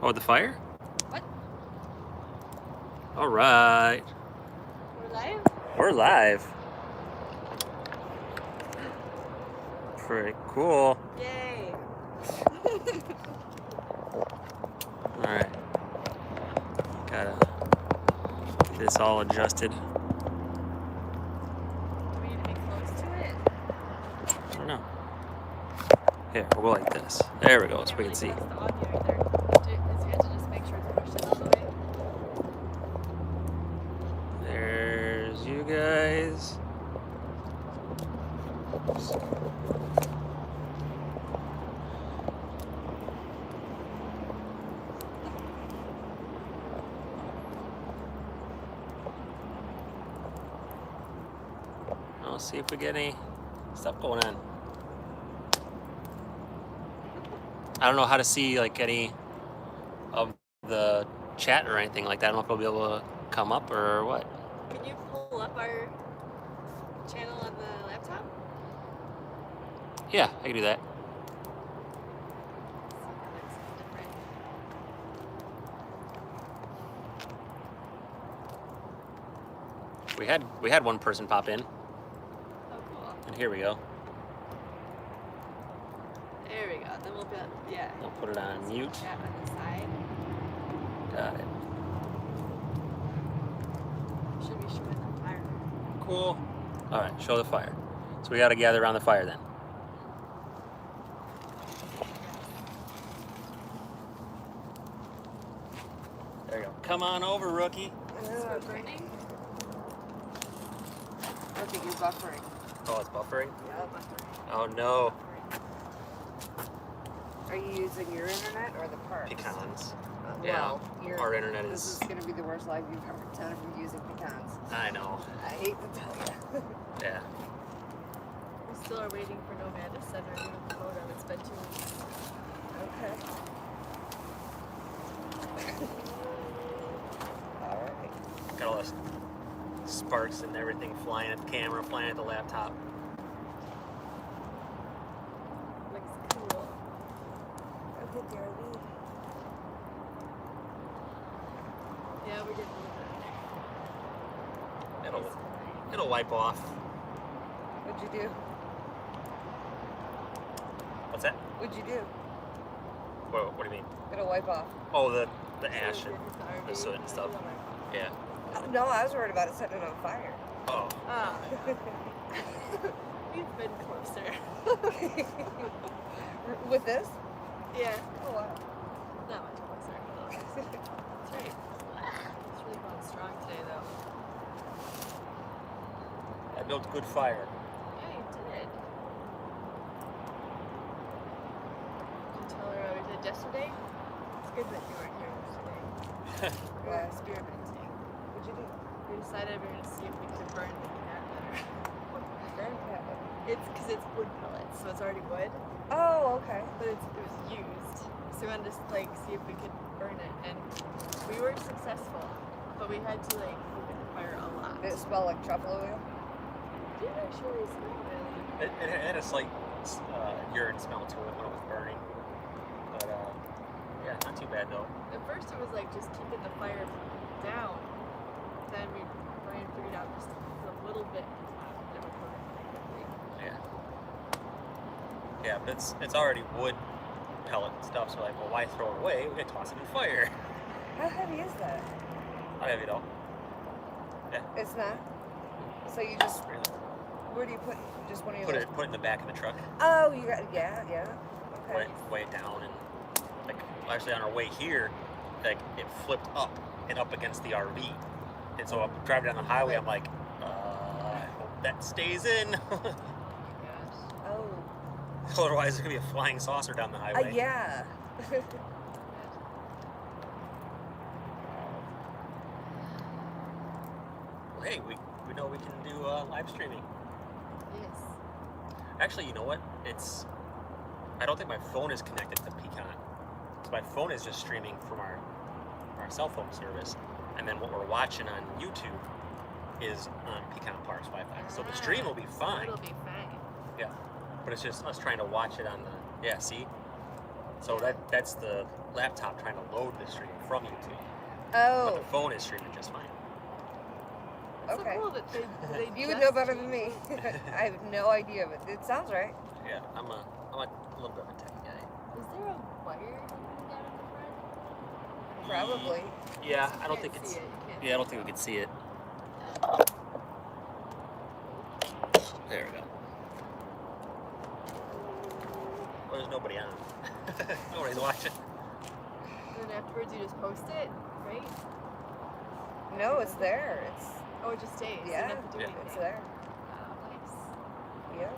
Oh, the fire? What? All right. We're live? We're live. Pretty cool. Yay! All right. Gotta get this all adjusted. Do we need to be close to it? I don't know. Here, we'll go like this. There we go, so we can see. That's the audio right there. We have to just make sure to push it all the way. There's you guys. I'll see if we get any stuff going on. I don't know how to see like any of the chat or anything like that. I don't know if I'll be able to come up or what. Can you pull up our channel on the laptop? Yeah, I can do that. That's different. We had one person pop in, Oh, cool. and here we go. There we go. Then we'll be, yeah. I'll put it on mute. Chat on the side. Got it. Should be showing the fire. Cool. All right, show the fire. So we got to gather around the fire then. There you go. Come on over, rookie. Is this for burning? Look at you buffering. Oh, it's buffering? Yeah. Oh no. Are you using your internet or the park's? Pecans. Well, Our internet this is... is going to be the worst life you've ever done if you're using pecans. I know. I hate to tell you. Yeah. We still are waiting for Nomad to send our new modem. It's been 2 weeks. Okay. Alright. Got all this sparks and everything flying at the camera, flying at the laptop. Looks cool. I'll hit the RV. Yeah, we did move It'll wipe off. What'd you do? What's that? What'd you do? What do you mean? It'll wipe off. Oh, the ash and the soot and stuff. Yeah. No, I was worried about it setting it on fire. Oh. Ah. We've been closer. With this? Yeah. Oh, wow. Not much closer. That's right. It's really going strong today, though. I built a good fire. Yeah, you did. Did you tell her how we did yesterday? It's good that you weren't here yesterday. We were experimenting. What'd you do? We decided we were going to see if we could burn the cat better. Burn cat. It's because it's wood pellets, so it's already wood, Oh, okay. but it was used. So we wanted to see if we could burn it, and we were successful, but we had to move the fire a lot. Did it smell like truffle oil? It didn't actually smell really. It had a slight urine smell to it when it was burning. But, yeah, not too bad though. At first it was just keeping the fire down. Then Brian figured out just a little bit. Then we put it quickly. Yeah. Yeah, but it's already wood pellet stuff, so well, why throw it away? We can toss it in fire. How heavy is that? Not heavy at all. Yeah. It's not? So you just, Really. where do you put, just one of your Put it in the back of the truck. Oh, you got, yeah. Okay. Weigh it down, and actually on our way here, it flipped up and up against the RV, and so I'm driving down the highway. I'm like, I hope that stays in. Oh my gosh. Oh. Otherwise, there's gonna be a flying saucer down the highway. Yeah. Well, hey, we know we can do live streaming. Yes. Actually, you know what? I don't think my phone is connected to Pecan. So my phone is just streaming from our cell phone service, and then what we're watching on YouTube is on Pecan Park's Wi-Fi. So the stream will be So fine. it'll be fine. Yeah, but it's just us trying to watch it on the. Yeah, see. So that's the laptop trying to load the stream from YouTube. Oh, But the phone is streaming just fine. It's okay. so cool that they You would just know better than changed me. it. I have no idea, but it sounds right. Yeah, I'm a little bit of a tech guy. Is there a wire coming down in the front? Probably. Yeah, I You don't can't think it's. see it. You can't Yeah, I don't think we can see it. There we go. Well, there's nobody on. Nobody's watching. And then afterwards, you just post it, right? No, it's there. It's Oh, it just stays. You Yeah, don't have to do yeah. anything. it's there. Oh, nice. Yeah.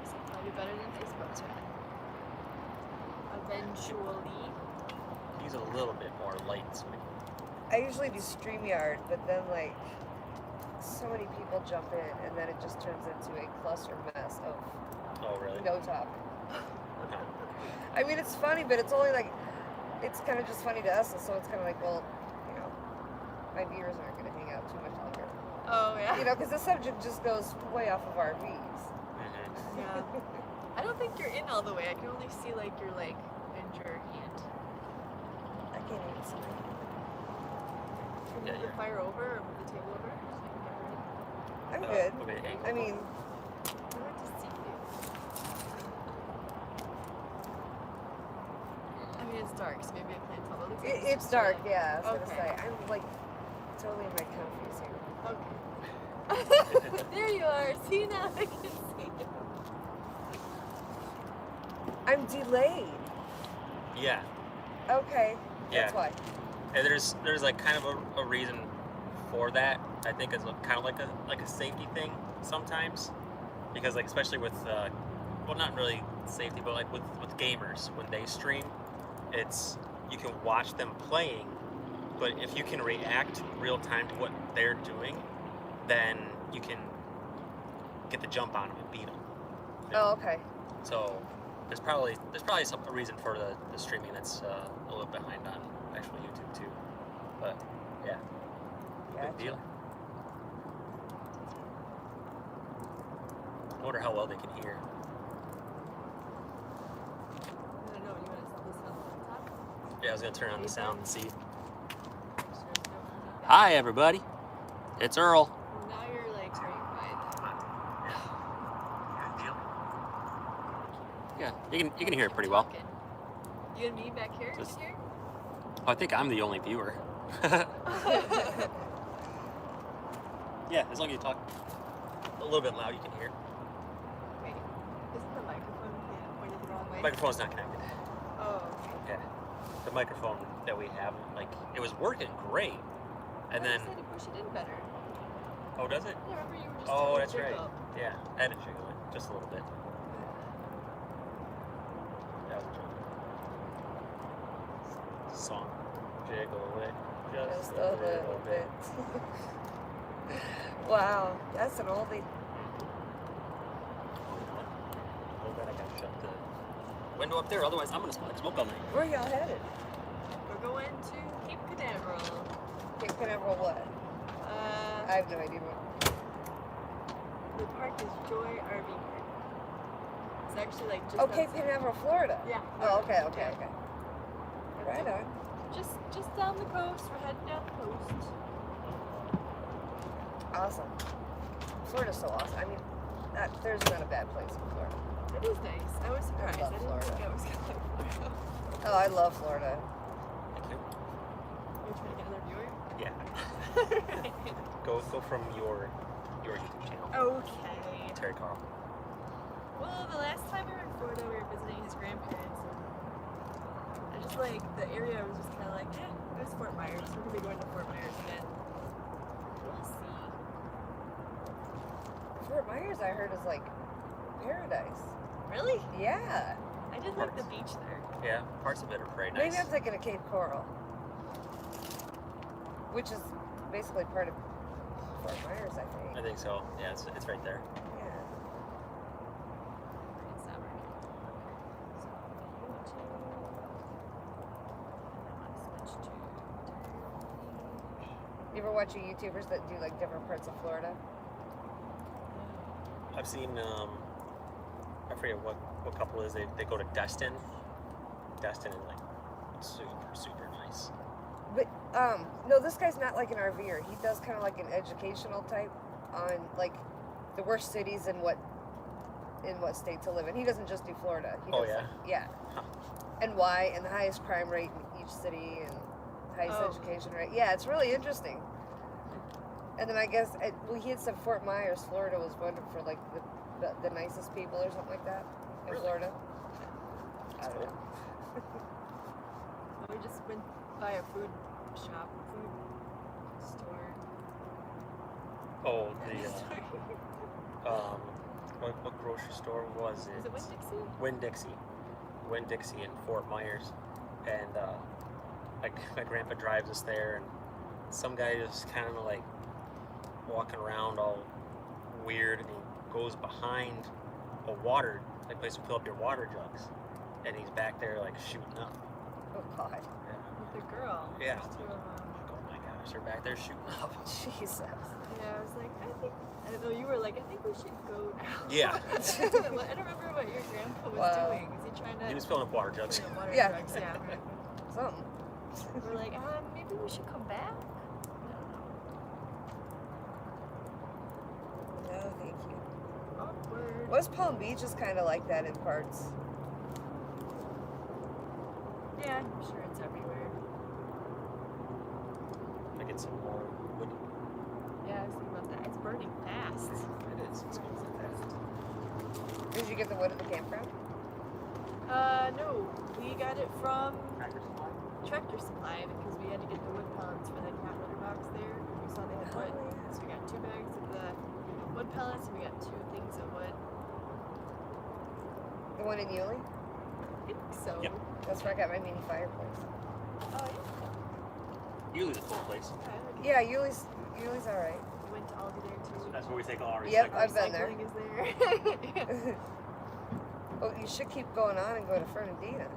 So probably better than Facebook's right? Eventually. Use a little bit more light so we I usually do StreamYard, but then like so many people jump in, and then it just turns into a cluster mess of Oh, really? no topic. Okay. I mean, it's funny, but it's only like it's kind of just funny to us, and so it's kind of like, well, you know, my viewers aren't going to hang out too much longer, Oh, yeah. you know, because the subject just goes way off of RVs. Mm-hmm. Yeah. I don't think you're in all the way. I can only see like your leg and your hand. I can't even see. Can you Yeah, move the you're- fire over or move the table over? I'm good. Okay, hang I on. mean, I like to see you. I mean, it's dark, so maybe I can't tell. But it looks like it's dark. like- Yeah, I was Okay. gonna say. I'm like totally in my comfies here. Okay. There you are. See, now I can see you. I'm delayed. Yeah. Okay. Yeah. That's why. And there's like kind of a reason for that. I think it's kind of like a safety thing sometimes, because like especially with well, not really safety, but like with gamers when they stream, it's you can watch them playing, but if you can react real time to what they're doing, then you can get the jump on them and beat them. Oh, okay. So there's probably a reason for the streaming that's a little behind on actual YouTube too. But yeah, Gotcha. good deal. I wonder how well they can hear. I don't know. You want to listen on the laptop? Yeah, I was gonna turn on the sound and see. Sure, no. Hi everybody, it's Earl. Now you're like very quiet. Good deal. Yeah, you can hear it pretty well. Talking. You and me back here? Just- Here? Oh, I think I'm the only viewer. Yeah, as long as you talk a little bit loud, you can hear. Wait, isn't the microphone pointed the wrong way? Microphone's not connected. Oh, okay. Yeah, the microphone that we have, like, it was working great, and then I said to push it in better. oh, does it? Yeah, remember you were just Oh, doing that's right. jiggle. Yeah, I had to jiggle it just a little bit. That was a joke. Song, jiggle it Just a little bit. Wow, that's an oldie. Oh, that I gotta shut the window up there, otherwise I'm gonna smell like smoke all night. Where y'all headed? We're going to Cape Canaveral. Cape Canaveral what? I have no idea what. The park is Joy RV Park. It's actually like just Oh, Cape outside- Canaveral, Florida. Yeah. Oh, okay, yeah. okay, okay. Right on. Just down the coast. We're heading down the coast. Awesome. Florida's so awesome. I mean, there's not a bad place in Florida. It is nice. I was surprised. love I didn't Florida. think I was gonna like Florida. Oh, I love Florida. Thank you. You're trying to get another viewer? Yeah. Go from your YouTube channel. Okay. Terry Carl. Well, the last time we were in Florida, we were visiting his grandparents, and I just like the area was just kind of like, it was Fort Myers. We're gonna be going to Fort Myers again. We'll see. Fort Myers, I heard, is like paradise. Really? Yeah. I did like the beach there. Yeah, parts of it are very nice. Maybe I'm thinking of Cape Coral, which is basically part of Fort Myers, I I think. think so. Yeah, it's right there. Yeah. It's not working. So you want to, and I want to switch to. You ever watch YouTubers that do like different parts of Florida? I've seen I forget what couple it is. They go to Destin Destin and like super nice. But no, this guy's not like an RVer. He does kind of like an educational type on like the worst cities and what state to live in. He doesn't just do Florida. He does, yeah. Huh. And why, and the highest crime rate in each city, and highest education rate. Yeah, it's really interesting. And then I guess he had said Fort Myers, Florida, was one for like the nicest people or something like that in Really? Florida. That's I don't cool. know. We just went by a food store. Oh, what grocery store was it? Was it Winn-Dixie? Winn-Dixie in Fort Myers, and my grandpa drives us there, and some guy just kind of like walking around all weird, and he goes behind a water, like place to fill up your water jugs, and he's back there like shooting up. Oh God. Yeah. With the girl. Yeah. Just to, Oh my gosh, they're back there shooting up. Jesus. yeah, I was like, I know you were like, I think we should go now. Yeah. I don't remember what your grandpa was Wow. doing. Was he trying to? He was filling up water jugs. Water Yeah. jugs, yeah. Something. We're like, maybe we should come back. No, thank you. Awkward. West Palm Beach is kind of like that in parts. Yeah, I'm sure it's everywhere. I get some more wood. Yeah, I was thinking about that. It's burning fast. It is. It's going so fast. Did you get the wood at the campground? No, we got it from Tractor Supply? Tractor Supply because we had to get the wood pellets for the cat litter box there. We saw they had wood, so we got 2 bags of the wood pellets and we got 2 things of wood. The one in Yulee? I think so. Yep. That's where I got my mini fireplace. Oh yeah. Usually the full place. Okay, look at Yeah, Yulee's alright. We went to Aldi there too. That's where we take all our Yep, recycling. I've been there. Recycling is there. Oh, you should keep going on and go to Fernandina.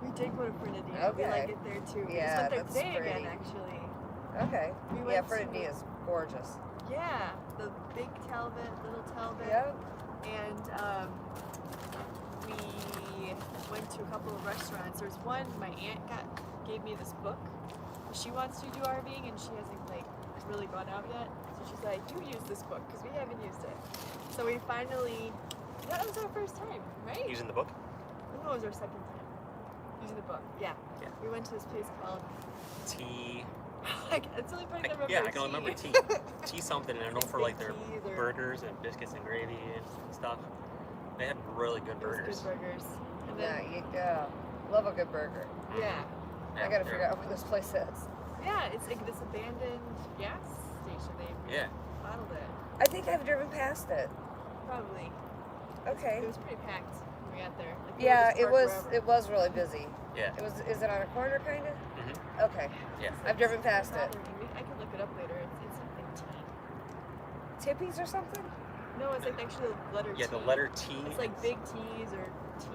We did go to Fernandina. We Okay. like it there too. We Yeah, just went there that's today pretty. again actually. Okay. We Yeah, went to- Fernandina's gorgeous. Yeah, the big Talbot, little Talbot. Yep. And we went to a couple of restaurants. There's one, my aunt gave me this book. She wants to do RVing and she hasn't like really gone out yet. So she's like, you use this book because we haven't used it. So we finally, that was our first time, right? Using the book? No, it was our second time using the book. Yeah. Yeah. We went to this place called, Tea. it's the only place I remember. Yeah, I can remember tea. Tea something, and I know for like their Teas or- burgers and biscuits and gravy and stuff. They had really good It was burgers. good burgers. And Yeah, then, you love a good burger. yeah. I gotta figure out where this place is. Yeah, it's like this abandoned gas station. They Yeah. modeled it. I think I've driven past it. Probably. Okay. It was pretty packed when we got there. Like, we Yeah, would just it park was. wherever. It was really busy. Yeah. It was. Is it on a corner, kind of? Mm-hmm. Okay. Yeah. I've driven past it. I can look it up later. It's something T. Tippies or something? No, it's like actually the letter T. Yeah, the letter T. It's like big T's or T,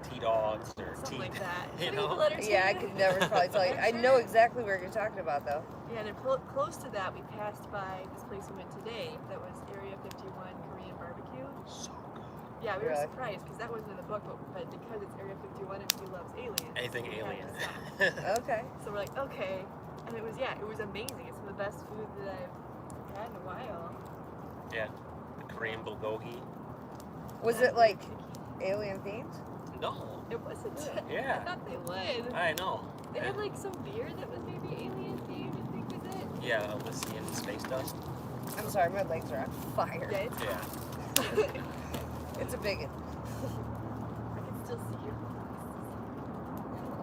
T-Dogs or something T. like that. You What is the know? letter T? Yeah, I could never probably tell you. I know exactly where you're talking about, though. Yeah, and then close to that, we passed by this place we went today that was Area 51 Korean barbecue. So good. Yeah, we were Really? surprised because that wasn't in the book, but because it's Area 51 and he loves aliens. Anything we had alien. to stop. Okay. So we're like, okay. And it was amazing. It's some of the best food that I've had in a while. Yeah. The Korean bulgogi. Was it like alien themed? No. It wasn't. Yeah. I thought they would. I know. They had like some beer that was maybe alien themed, I think was it? Yeah, Elysian space dust. I'm sorry, my legs are on fire. Yeah, it's Yeah. It's a bigot. I can still see you.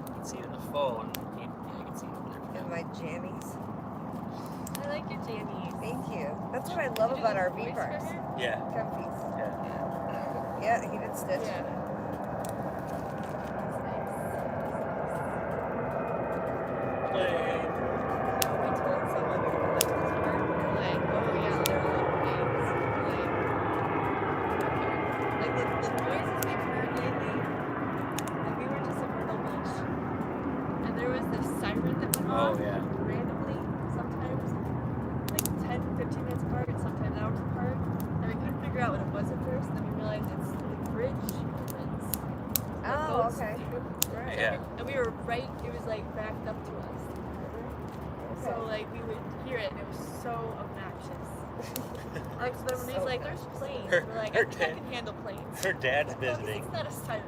You can see it in the phone. You can see it from there. And my jammies. I like your jammies. Thank you. That's what I love Did you about do RV voice for parks. her? Yeah. Comfies. Yeah. Yeah, he did stitch. Yeah. Play. We told someone we were like this park, they're like, oh yeah, there are things. Like the noises we've heard lately. Like we were just in Myrtle Beach, and there was this siren that went Oh off yeah. randomly, sometimes like 10, 15 minutes apart, and sometimes hours apart. And we couldn't figure out what it was at first, and then we realized it's the bridge sirens. Oh, Those Okay. Right. Yeah. And we were right, it was like backed up to us. So Okay. like we would hear it and it was so obnoxious. Like so then when he's So like, there's obnoxious. planes. Her- We're like, her I think I dad- can handle planes. Her dad's As long as visiting, it's not a siren.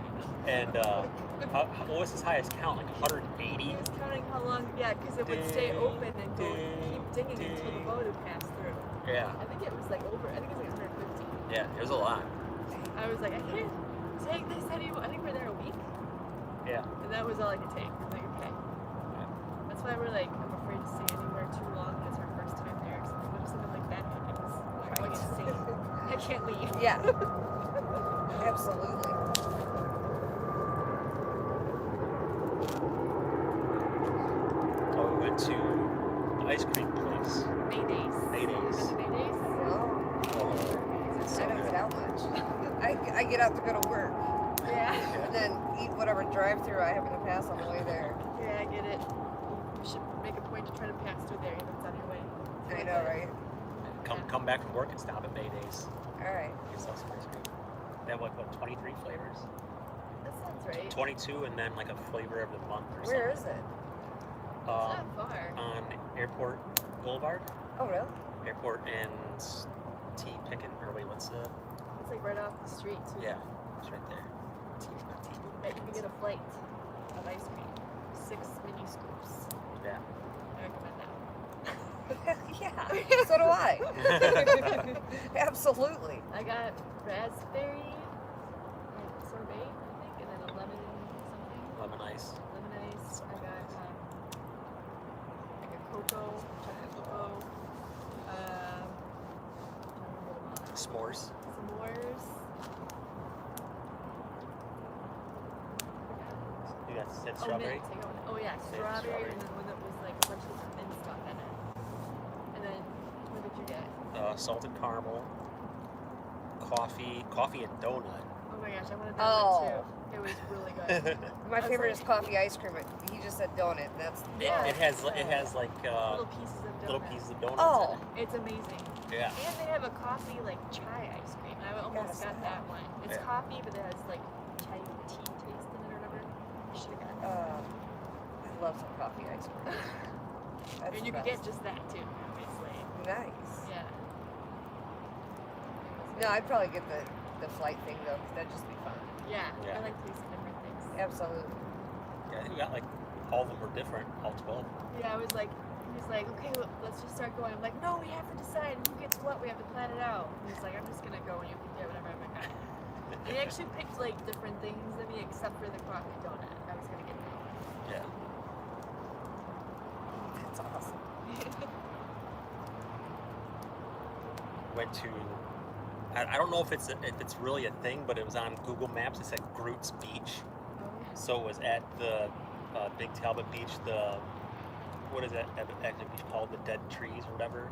and what was his highest count? Like 180? He was counting how long, yeah, because it would stay open and go keep dinging until the boat would pass through. Yeah. I think it was like over, I think it was like 150. Yeah, it was a lot. I was like, I can't take this anymore. I think we're there a week. Yeah. And that was all I could take. I'm like, okay. That's why we're like, I'm afraid to stay anywhere too long. It's our first time there. So what if something like that happens? I'm going insane. I can't leave. Yeah. Absolutely. Oh, we went to the ice cream place. Maydays. Maydays. Been to Maydays? No, Oh, it's so I don't good. get out much. I get out to go to work Yeah. and then eat whatever drive-through I happen to pass on the way there. Yeah, I get it. You should make a point to try to pass through there if it's on your way. I know, right? Come back from work and stop at Maydays. All right. Get some ice cream. They have like, what, 23 flavors? That sounds right. 22 and then like a flavor of the month or Where is something. it? It's not far. On Airport Boulevard. Oh, really? Airport and T. Pickett, or wait, what's the... It's like right off the street too. Yeah, it's right there. T. But you can get a flight of ice cream. 6 mini scoops. Yeah. I recommend that. Yeah. So do I. Absolutely. I got raspberry and sorbet, I think, and then a lemon something. Lemon ice. Lemon ice. I got like a cocoa, chocolate cocoa. I don't remember what else. S'mores. S'mores. You got said Oh, strawberry? mint. I got one. Oh yeah, Said strawberry, strawberry. and then one that was like a bunch of mint stuff in it. And then what did you get? Salted caramel. Coffee and donut. Oh my gosh, I wanted that Oh. one too. It was really good. My I was favorite like- is coffee ice cream. He just said donut. That's Yeah. It has like Little pieces of donut. little pieces of donuts Oh. It's amazing. in it. Yeah. And they have a coffee like chai ice cream. I almost Yes. got that one. It's Yeah. coffee, but it has like chai tea taste in it or whatever. You should have got that. I love some coffee ice cream. That's And the you could best. get just that too, obviously. Nice. Yeah. No, I'd probably get the flight thing though, 'cause that'd just be fun. Yeah. Yeah. I like tasting different things. Absolutely. Yeah, I think we got like all of them were different, all 12. Yeah, I was like, he was like, okay, let's just start going. I'm like, no, we have to decide who gets what. We have to plan it out. And he's like, I'm just gonna go and you can get whatever. I'm like, "Ah." He actually picked like different things than me except for the coffee donut. I was gonna get that one. Yeah. That's awesome. Went to I don't know if it's really a thing, but it was on Google Maps. It said Groot's Beach. Oh, yeah. So it was at the Big Talbot Beach, the what is that actually beach called? The Dead Trees or whatever.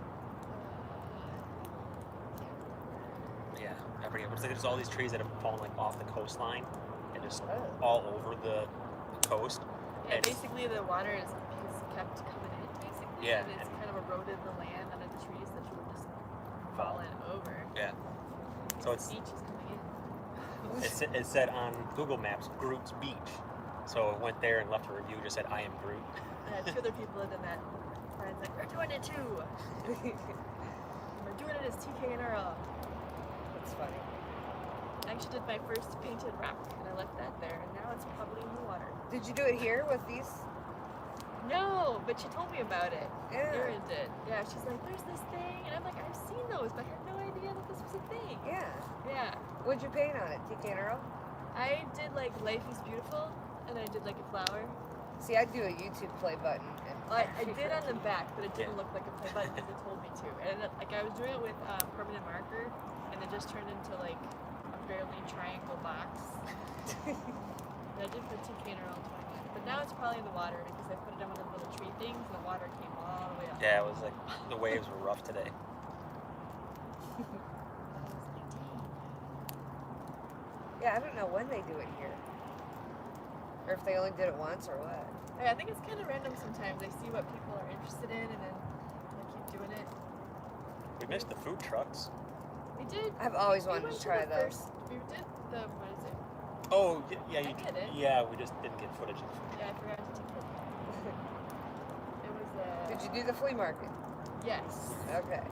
Yeah, I forget. It's like there's all these trees that have fallen like off the coastline and just Oh. all over the coast. Yeah, And- basically the water is kept coming in, basically. Yeah, And it's and- kind of eroded the land under the trees that you were just falling over. Yeah. So The it's beach is coming in. it said on Google Maps Groot's Beach. So I went there and left a review. Just said I am Groot. Two other people have done that. Brian's like, we're doing it too. We're doing it as TK and Earl. That's funny. I actually did my first painted rock, and I left that there, and now it's probably in the water. Did you do it here with these? No, but she told me about it. Yeah. Erin did. Yeah, she's like, there's this thing, and I'm like, I've seen those, but I had no idea that this was a thing. Yeah. Yeah. What'd you paint on it? TK and Earl? I did like Life is Beautiful, and I did like a flower. See, I'd do a YouTube play button. And Well, I did on the back, but it didn't Yeah. look like a play button because it told me to. And like I was doing it with permanent marker, and it just turned into like a fairly triangle box. And I did put TK and Earl into my hand. But now it's probably in the water because I put it on one of the little tree things, and the water came all the way up. Yeah, it was like the waves were rough today. Yeah, I don't know when they do it here. Or if they only did it once or what. Yeah, I think it's kind of random sometimes. They see what people are interested in, and then they keep doing it. We missed the food trucks. We did. I've always We wanted went to try the those. first. We did the what is it? Oh, yeah, I get it. yeah, we just didn't get footage of Yeah, I forgot to take it. It was Did you do the flea market? Yes. Okay.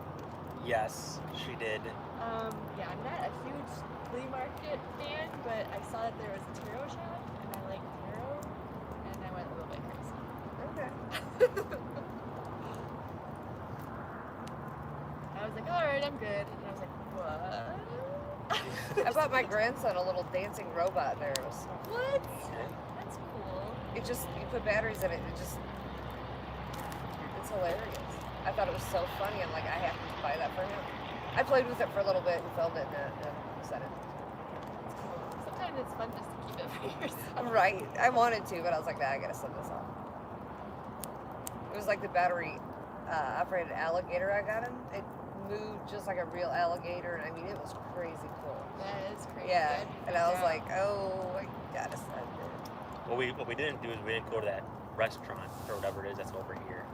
Yes, she did. Yeah, I'm not a huge flea market fan, but I saw that there was a tarot shop, and I like tarot, and I went a little bit crazy. Okay. I was like, alright, I'm good. And I was like, what? I bought my grandson a little dancing robot there. It was so What? Yeah. That's cool. It just, you put batteries in it, it's hilarious. I thought it was so funny. I'm like, I have to buy that for him. I played with it for a little bit and filmed it and sent it. It's cool. Sometimes it's fun just to keep it for yourself. Right. I wanted to, but I was like, nah, I gotta send this off. It was like the battery operated alligator I got him. It moved just like a real alligator, and I mean, it was crazy cool. That is crazy. Yeah. I'd be And I was down. like, oh, I gotta send it. What we didn't do is we didn't go to that restaurant or whatever it is that's over here.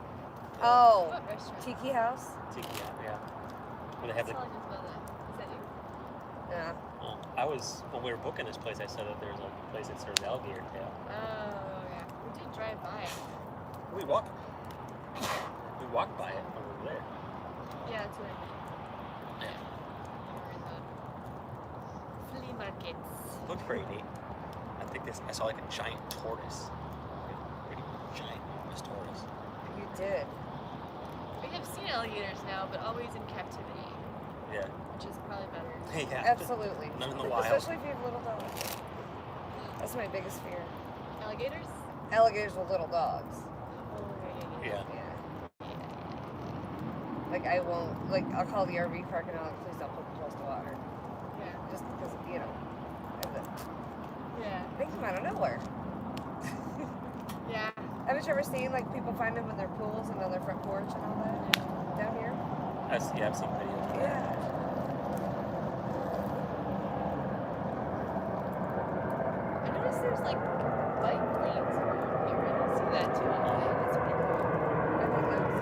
Oh, What restaurant? Tiki House? Tiki, yeah. Where they have That's the. all I just know that. Is that you? Yeah. Oh, when we were booking this place, I said that there's a place that serves alligator tail. Oh, yeah. We did drive by. We walked by it when we were there. Yeah, that's what I meant. Yeah. We were in the flea markets. Looked pretty neat. I saw like a giant tortoise. Like a pretty giant tortoise. You did. We have seen alligators now, but always in captivity, Yeah. which is probably better. Yeah. Absolutely. None in the wild. Especially if you have little dogs. That's my biggest fear. Alligators? Alligators with little dogs. Oh, Yeah. Yeah. Like I won't, like I'll call the RV park and I'll like, please don't put them close to water. Yeah. Just because, you know, Yeah. they come out of nowhere. Yeah. Haven't you ever seen like people find them in their pools and on their front porch and all that down here? I've seen videos of that. Yeah. I noticed there's like bike lanes around here. I didn't see that too. That's pretty cool. I think that's,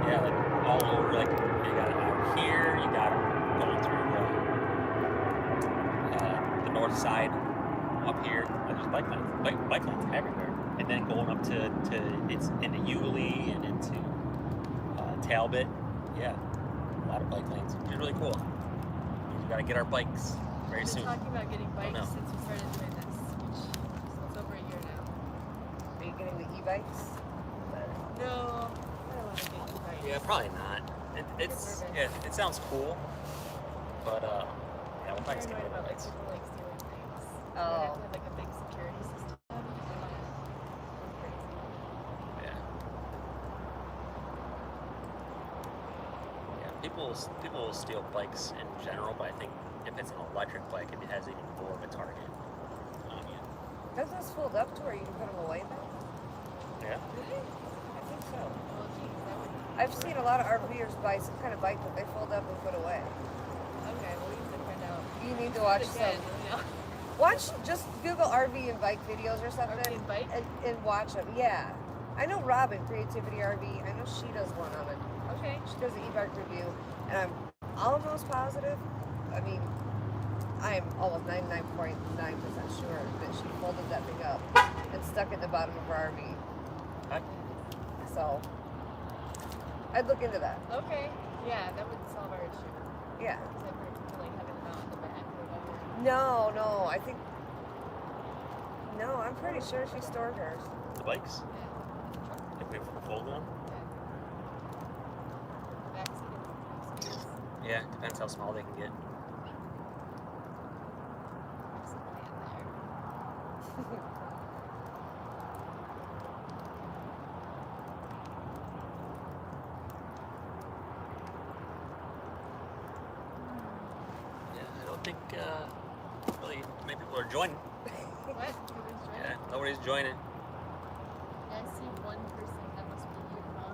Yeah, like all over. Like you got it out here. You got it going through the north side up here. There's bike lanes everywhere. And then going up to it's into Yulee and into Talbot. Yeah, a lot of bike lanes. It's really cool. We got to get our bikes very We've been soon. talking about getting bikes no. since we started doing this, which is over a year now. are you getting the e-bikes? No, I don't want to get e-bikes. Yeah, probably not. It's nervous. it sounds cool, but yeah, we'll I'm probably stick paranoid with about like bikes. people like stealing things. Oh. They have to have like a big security system. I don't want to go crazy. Yeah. Yeah, people will steal bikes in general, but I think if it's an electric bike, it has even more of a target on you. Does this fold up to where you can put them away though? Yeah. Really? I think so. Well, geez, that would. I've seen a lot of RVers buy some kind of bike that they fold up and put away. Okay, well, we need to find out. You need to watch Again, some. you know. Watch, just Google RV and bike videos or something. RV and bike? And watch them. Yeah. I know Robin, Creativity RV. I know she does one on it. Okay. She does an e-bike review, and I'm almost positive. I mean, I am almost 99.9% sure that she folded that thing up and stuck it in the bottom of her RV. Hi. So, I'd look into that. Okay. Yeah, that would solve our issue. Yeah. Because I've heard people like having them out in the back or whatever. No, I think. No, I'm pretty sure she stored hers. The bikes, Yeah. if we fold them. Yeah. Backseat space. Yeah, depends how small they can get. Somebody in there. Yeah, I don't think really many people are joining. What? Nobody's joining? Yeah, nobody's joining. I see one person. That must be you, huh?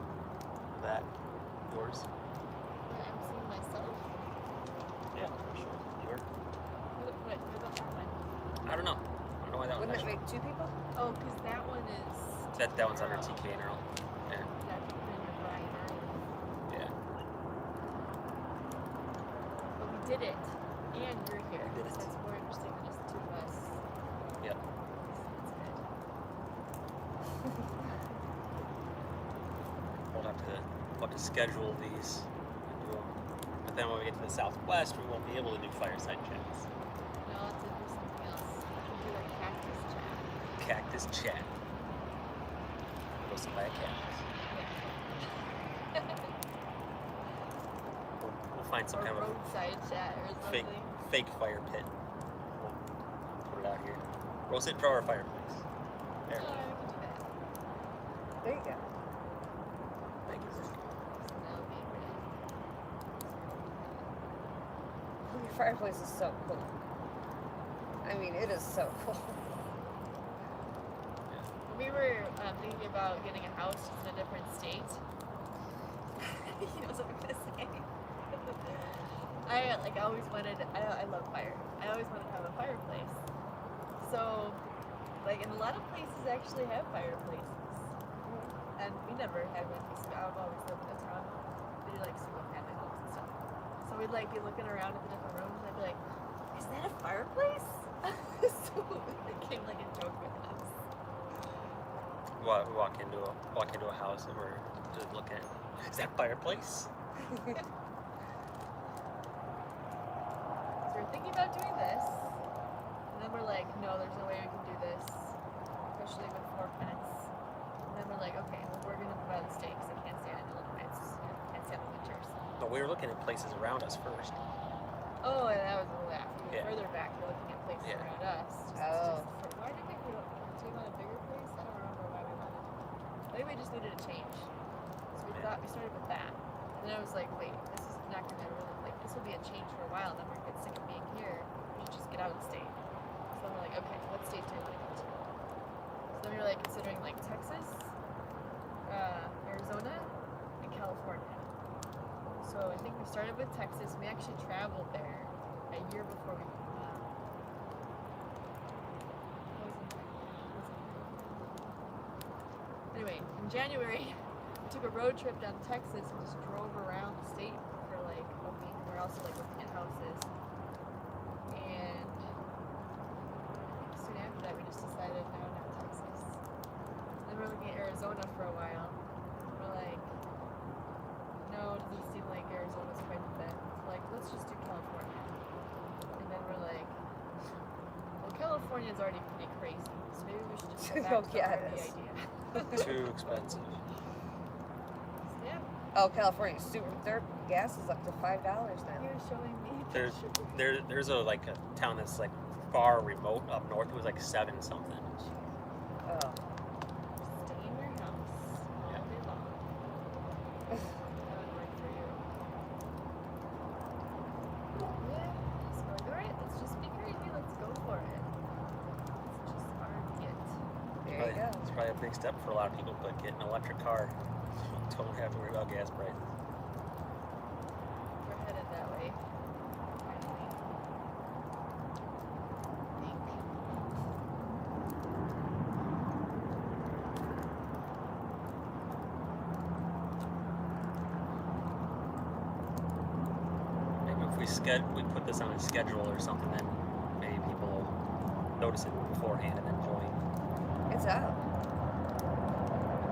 That yours. Yeah, I'm seeing myself. Yeah, for sure. Your. What about that one? I don't know. I don't know why that Wouldn't one's it make two people? Oh, because that one is. that one's under TK and Earl. Yeah. Yeah, then you're Brian earlier. Yeah. But we did it. And you're here. We did it. So it's more interesting than just the two of us. what to schedule these and do them. But then when we get to the Southwest, we won't be able to do fireside chats. No, I'll have to do something else. I can do like cactus chat. Cactus chat. Go sit by a cactus. We'll find some Or kind of roadside chat or fake something. fire pit. We'll put it out here. We'll sit in front of our fireplace. There. Oh, I can do that. There you go. Thank you. So that'll be great. Your fireplace is so cool. I mean, it is so cool. We were thinking about getting a house just in a different state. He knows what I'm gonna say. I always wanted. I love fire. I always wanted to have a fireplace. So, and a lot of places actually have fireplaces, and we never had one because I've always lived in a town. They do single family homes and stuff. So we'd be looking around at the different rooms, and I'd be like, "Is that a fireplace?" So it became a joke with us. Walk into a house and we're just looking at, is that fireplace? So we're thinking about doing this, and then we're like, no, there's no way we can do this, especially with 4 pets. And then we're like, okay, well, we're gonna move out of the state because I can't stand it in Illinois. Can't stand the winters. No, we were looking at places around us first. Oh, and that was a little after. Yeah. Further back, we're looking at places Yeah. around us. Why did we do we want a bigger place? I don't remember why we wanted. I think we just needed a change. So we thought we started with that, and then I was like, wait, this is not gonna really this will be a change for a while. Then we're gonna get sick of being here. We should just get out of the state. So then we're like, okay, what state do we want to go to? So then we were considering Texas, Arizona, and California. So I think we started with Texas. We actually traveled there a year before we. Anyway, in January, we took a road trip down to Texas and just drove around the state for a week. We're also looking at houses. And soon after that, we just decided no, not Texas. Then we're looking at Arizona for a while. We're like, no, it doesn't seem like Arizona's quite the fit. Let's just do California. And then we're like, well, California's already pretty crazy, so maybe we should just go back to the RV idea. Too expensive. Yeah. Oh, California's super. Their gas is up to $5 now. You're showing me. There's a town that's far remote up north. It was 7 something. Oh. Stay in your house all day long. That would work for you. Yeah. So we're like, alright, let's just be crazy. Let's go for it. It's just RV it. There you go. It's probably a big step for a lot of people, but get an electric car. Don't have to worry about gas prices. We're headed that way. Finally. Maybe if we put this on a schedule or something, then maybe people will notice it beforehand and then join. It's out.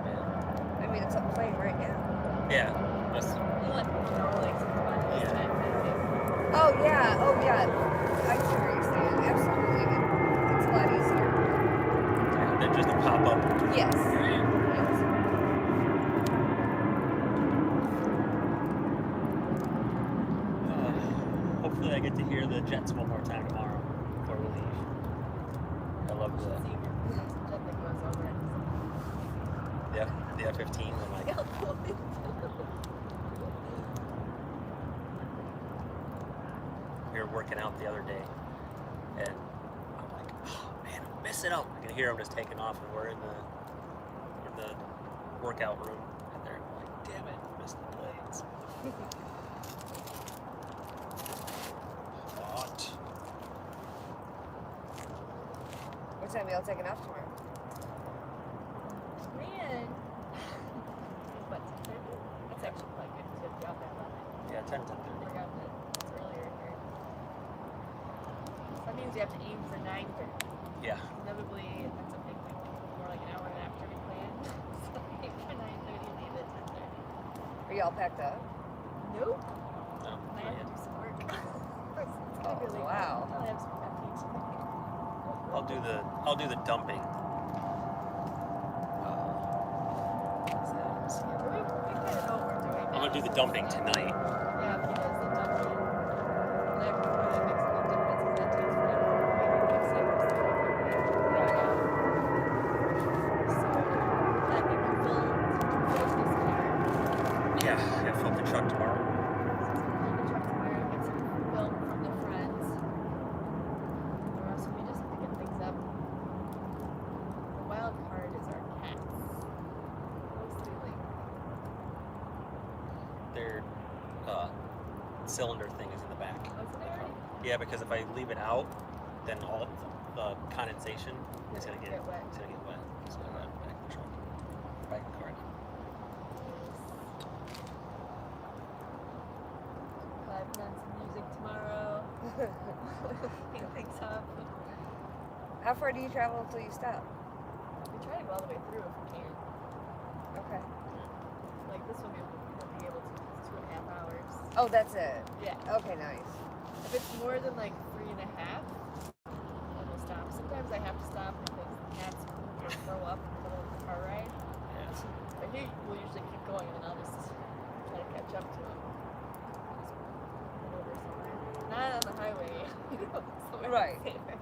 Yeah. I mean, it's up playing right now. Yeah. That's, We'll let people know some fun this Yeah. time. Maybe. Oh yeah. I see where you're saying. Absolutely. It's a lot easier. they're just a pop up. Yes. Right. Yes. Hopefully, I get to hear the Jets one more time tomorrow before we leave. I love See, there's some jet that goes over it. the F-15. I'm like, How cool is we were working out the other day, and I'm like, oh man, I'm missing out. I can hear them just taking off, and we're in the workout room, and they're like, damn it, missed the blades. What? What time y'all taking off tomorrow? Man. What, 10:30? That's actually quite good to be out there at 11. Yeah, 10 to 10:30. I forgot that it's earlier here. So that means you have to aim for 9:30. Yeah. Inevitably, it ends up being more like an hour and after we planned. So aim for 9:30, leave at 10:30. y'all packed up? Nope. No, I not have to yet. do some work. It's Oh, gonna be really wow. fun. I'll have some cupcakes. I'll do the dumping. So, yeah, we kind of know what we're doing. I'm gonna do the dumping tonight. Yeah, if he does the dumping, that really makes a big difference because that takes forever. Maybe like 7 to 7 Yeah. So, that we can fill this car. Yeah, I gotta fill up the truck tomorrow. Fill the truck tomorrow, get some film from the front. Or else we just picking things up. The wild card is our cats. Mostly like, Their cylinder thing is in the back. oh, is it there already? Yeah, because if I leave it out, then all the condensation is gonna get wet. It's gonna get wet. So I got it back in the truck. Back in the car. Vibing on some music tomorrow. Pick things up. How far do you travel until you stop? We try to go all the way through if we can. Okay. Like this one, we'll be able to. It's 2.5 hours. Oh, that's it. Yeah. Okay, nice. If it's more than like 3.5, then we'll stop. Sometimes I have to stop because the cats will throw up in the middle of the car ride. Yeah. But he will usually keep going, and then I'll just try to catch up to him. Just pull over somewhere. Not on the highway. Somewhere Right. safe. Because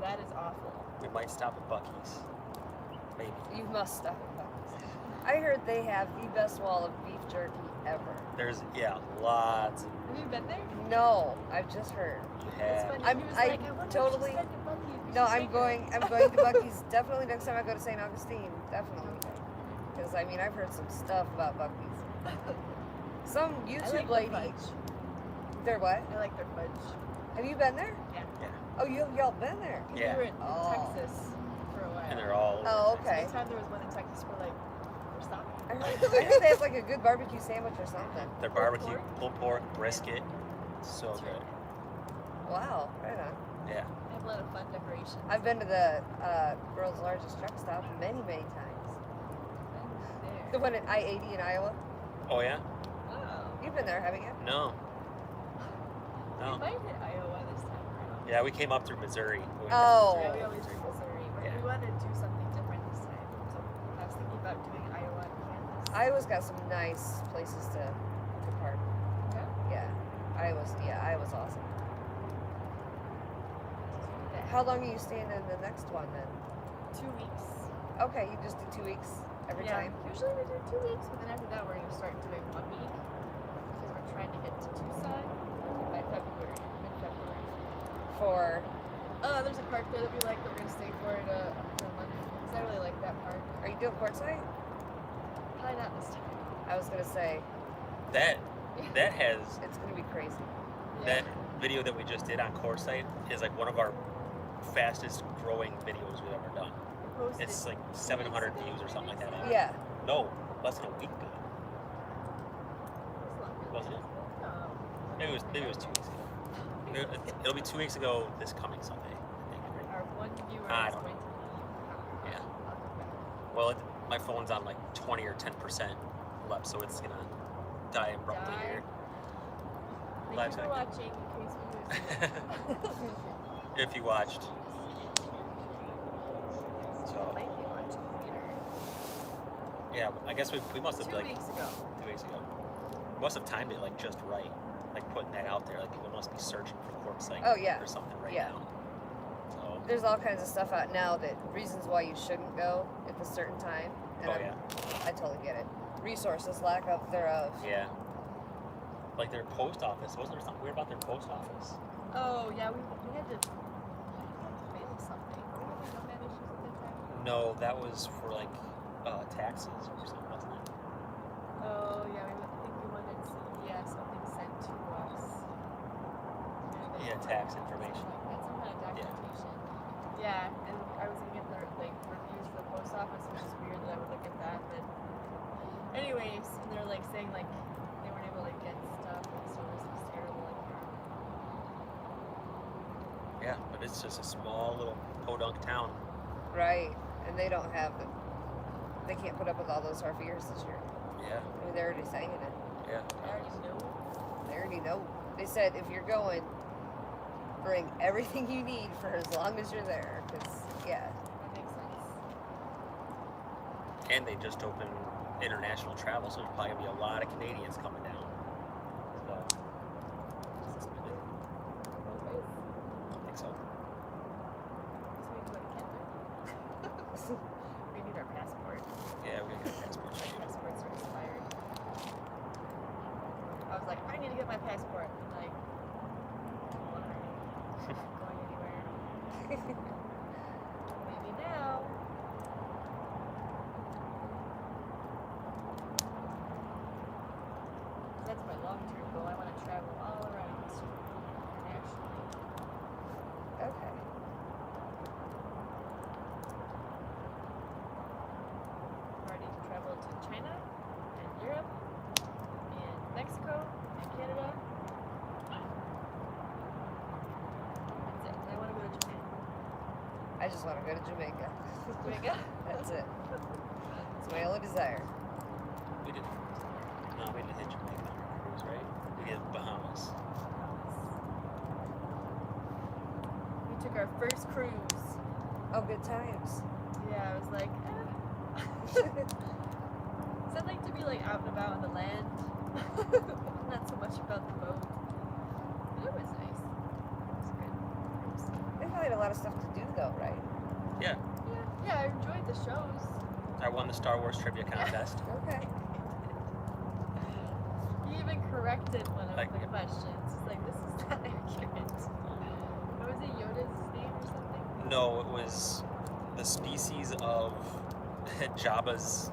that is awful. We might stop at Buc-ee's. Maybe. You must stop at Buc-ee's. I heard they have the best wall of beef jerky ever. There's lots. Have you been there? No, I've just heard. You It's have. funny. I'm- He was I like, I wonder totally- if she's been to Buc-ee's. We No, should I'm take her." going to Buc-ee's definitely next time I go to St. Augustine. Definitely. Because I mean, I've heard some stuff about Buc-ee's. Some I YouTube like lady. their fudge. They're what? I like their fudge. Have you been there? Yeah. Oh, y'all been there? Yeah. We were in Oh. Texas for a while. And they're all over. Oh, Texas. okay. Anytime there was one in Texas, we're like, we're stopping. I heard they have like a good barbecue sandwich or something. Their Pulled barbecue, pork? pulled pork, brisket. So It's good. really Wow, right on. Yeah. They have a lot of fun decorations. I've been to the world's largest truck stop many, many times. Been The there. one at I-80 in Iowa. Oh yeah? Oh. You've been there, haven't you? No. We No. might hit Iowa this time around. Yeah, we came up through Missouri. We went Oh. Yeah, down we through always do Missouri. But Yeah. we wanted to do something different this time. So I was thinking about doing Iowa and Kansas. Iowa's got some nice places to park. Yeah. Yeah. Iowa's awesome. How long are you staying in the next one then? 2 weeks. Okay, you just do 2 weeks every Yeah. time? Usually we do 2 weeks, but then after that we're going to start doing 1 week because we're trying to get to Tucson by February, mid-February. For, There's a park there that we like that we're going to stay for a month because I really like that park. are you doing quartzite? Probably not this time. I was gonna say, That has it's gonna be crazy. Yeah. that video that we just did on Core Site is like one of our fastest growing videos we've ever done. We posted It's like 700 views or something like that. Yeah. No, less than a week ago. longer Wasn't it? No. Maybe it was 2 weeks ago. It'll be 2 weeks ago this coming Sunday, I think. Right? Our one viewer I is don't going to leave. Yeah. I'll come back. Well, my phone's on like 20 or 10% left, so it's gonna die abruptly Die. here. Thank Live you for second. watching. In case we lose you. If you watched. So Might be watching later. yeah, I guess we must have 2 like weeks ago. 2 weeks ago. We must have timed it like just right, like putting that out there. Like people must be searching for Quartzite Oh, yeah. or something right Yeah. now. So There's all kinds of stuff out now that reasons why you shouldn't go at a certain time. And oh yeah, I totally get it. Resources, lack of thereof. yeah. Like their post office, wasn't there something weird about their post office? Oh yeah, we had to mail something. Were we having internet issues at that time? No, that was for like taxes or something, wasn't it? Oh yeah, I think we wanted something sent to us. Yeah, tax information. Like that, some kind of Yeah. documentation. Yeah, and I was looking at the like reviews for the post office, which is weird that I would look at that. But anyways, and they're like saying like they weren't able to get stuff and the service was terrible. Yeah, but it's just a small little podunk town. Right. And they don't have the. They can't put up with all those RVers this year. Yeah. I mean, they're already saying it. Yeah. I already know. They already know. They said if you're going, bring everything you need for as long as you're there. Because, yeah. That makes sense. And they just opened international travel, so there's probably gonna be a lot of Canadians coming down. So, this is good. Both ways. I think so. So we can go to Canada. We need our passport. Yeah, we're gonna get passports. My passports are expired. I was like, I need to get my passport. I'm like, why? I'm not going anywhere. Maybe now. That's my long-term goal. I want to travel all around internationally. Okay. I'm ready to travel to China and Europe and Mexico and Canada. That's it. I want to go to Japan. I just want to go to Jamaica. Jamaica? That's it. It's my only desire. We didn't. No, we didn't hit Jamaica on our cruise, right? We did Bahamas. We took our first cruise. Oh, good times. Yeah, I was like, I'd like to be like out and about on the land. Not so much about the boat. But it was nice. It was a good cruise. They probably had a lot of stuff to do, though, right? Yeah. Yeah, I enjoyed the shows. I won the Star Wars trivia contest. Okay. You even corrected one of Like- the questions. It's like, this is not accurate. What was it, Yoda's name or something? No, it was the species of Jabba's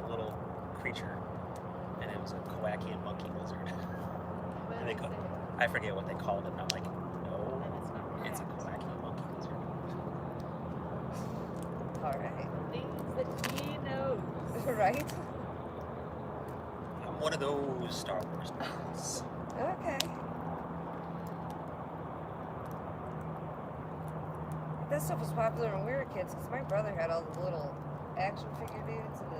little creature, and it was a Kowakian monkey lizard. What And they did go- it say? I forget what they called it, and I'm like, no, And it's not it's a correct. Kowakian monkey lizard. All right. Things that he knows. Right? I'm one of those Star Wars nerds. Okay. That stuff was popular when we were kids because my brother had all the little action figure dudes and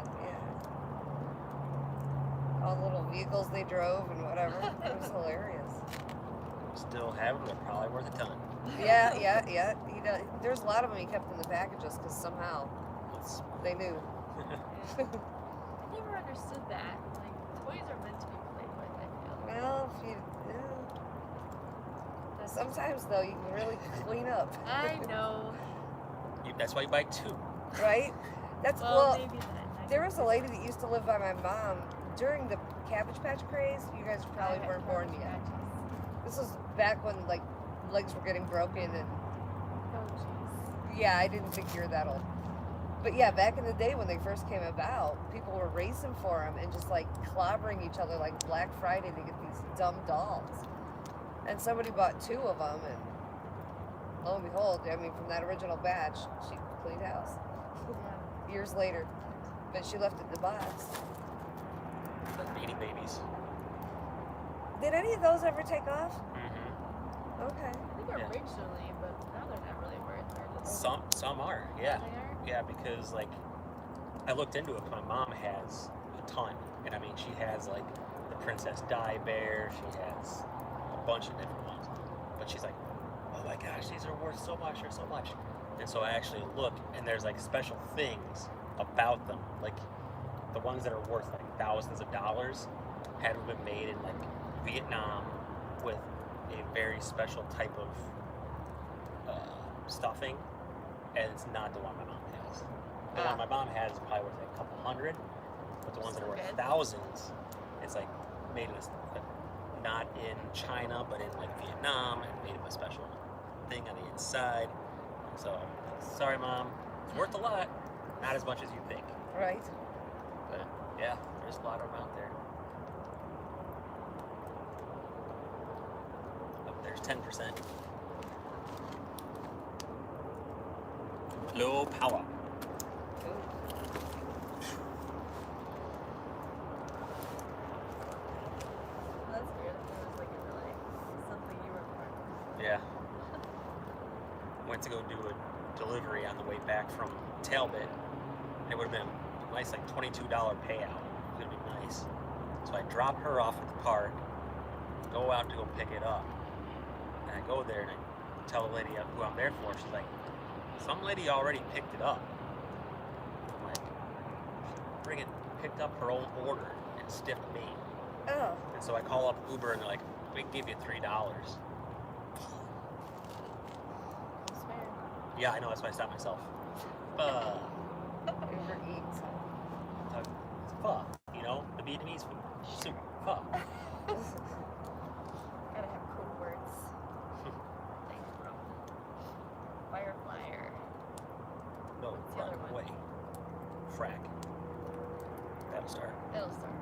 all the little vehicles they drove and whatever. It was hilarious. Still have them, they're probably worth a ton. Yeah. He does. There's a lot of them he kept in the packages because somehow It's, they knew. I never understood that. Like, toys are meant to be played with, I feel. Well, if you. Sometimes though, you can really clean up. I know. that's why you buy two. Right? That's Well, well. maybe that. There was a lady that used to live by my mom during the Cabbage Patch craze. You guys probably weren't born yet. This was back when like legs were getting broken and Oh, jeez. yeah, I didn't think you were that old. But yeah, back in the day when they first came about, people were racing for them and just like clobbering each other like Black Friday to get these dumb dolls. And somebody bought two of them, and lo and behold, I mean, from that original batch, she cleaned house Yeah. years later. But she left it in the box. The Beanie Babies. Did any of those ever take off? Mm-hmm. Okay. I think Yeah. originally, but now they're not really worth it. Some are, yeah. They are? Yeah, because like I looked into it. My mom has a ton, and I mean she has like the Princess Di Bear. She has a bunch of different ones. But she's like, oh my gosh, these are worth so much or so much. And so I actually look, and there's like special things about them, like the ones that are worth like thousands of dollars had been made in like Vietnam with a very special type of stuffing, and it's not the one my mom has. The one my mom has is probably worth like a couple hundred, but the ones that are worth Okay. thousands, it's like made in not in China, but in like Vietnam, and made of a special thing on the inside. So, sorry, Mom, it's worth a lot, not as much as you think. Right. But yeah, there's a lot of them out there. Oh, there's 10%. Low power. Well, that's weird. I thought it was like something you were part of. Yeah. Went to go do a delivery on the way back from Talbot. And it would have been nice like $22 payout. It's gonna be nice. So I drop her off at the park, go out to go pick it up, and I go there and I tell the lady who I'm there for. She's like, some lady already picked it up. I'm like, friggin' picked up her own order and stiffed me. Oh. And so I call up Uber and they're like, we can give you $3. That's fair. Yeah, I know, that's why I stopped myself. Uber Eats. Pho, you know, the Vietnamese food. Soup, pho. Gotta have code words. Thanks, bro. Fireflyer. No, What's the other run one? away. Frack. That'll start. It'll start.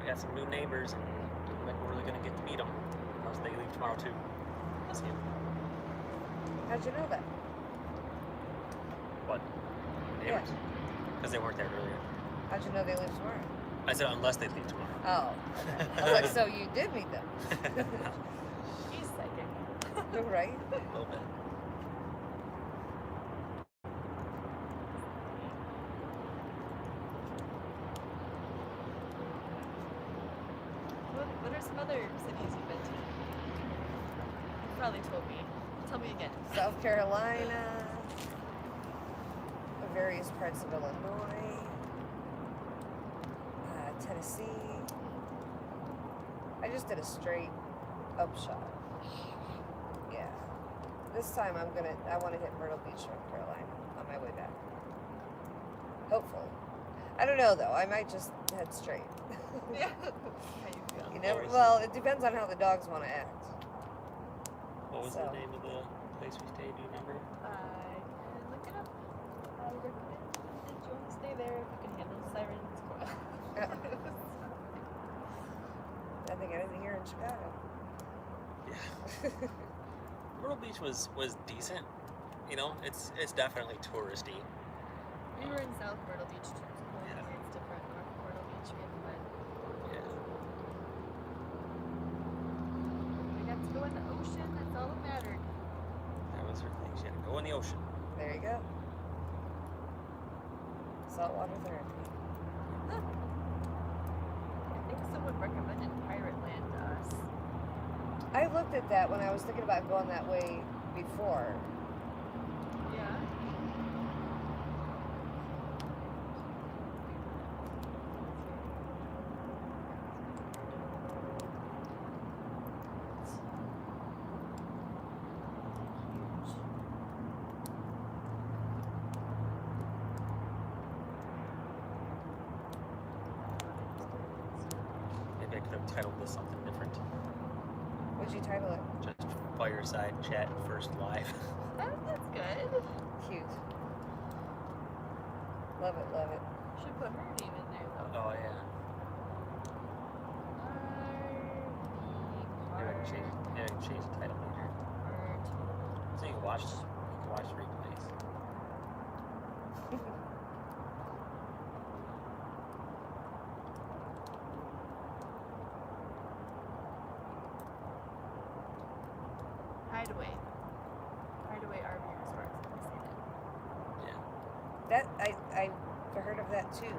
We got some new neighbors and like we're really gonna get to meet them. Unless they leave tomorrow too. See 'em. How'd you know that? What? Neighbors? Because they weren't there earlier. How'd you know they leave tomorrow? I said unless they leave tomorrow. Oh. Okay. I was like, so you did meet them. She's psychic. Right? A little bit. What are some other cities you've been to? You probably told me. Tell me again. South Carolina, various parts of Illinois, Tennessee. I just did a straight upshot. Yeah. This time I want to hit Myrtle Beach, North Carolina on my way back. Hopefully. I don't know though. I might just head straight. Yeah. How you feel? You never. Always. Well, it depends on how the dogs want to act. What was So. the name of the place we stayed? Do you remember? I can look it up. I recommend that you only stay there if you can handle the sirens. Nothing out of here in Chicago. Yeah. Myrtle Beach was decent. You know, it's definitely touristy. We were in South Myrtle Beach too. So Yeah. it's different. North Myrtle Beach, but Yeah. we got to go in the ocean. That's all that mattered. That was her thing. She had to go in the ocean. There you go. Saltwater therapy. I think someone recommended Pirate Land to us. I looked at that when I was thinking about going that way before. Yeah. Maybe I could have titled this something different. What'd you title it? Just Fireside Chat First Live. That's good. Cute. Love it, love it. Should put her name in there though. Oh yeah. Maybe I can change the title later. So you can watch replays. Hideaway. Hideaway RVer Resorts. Let me say that. Yeah. That I heard of that too.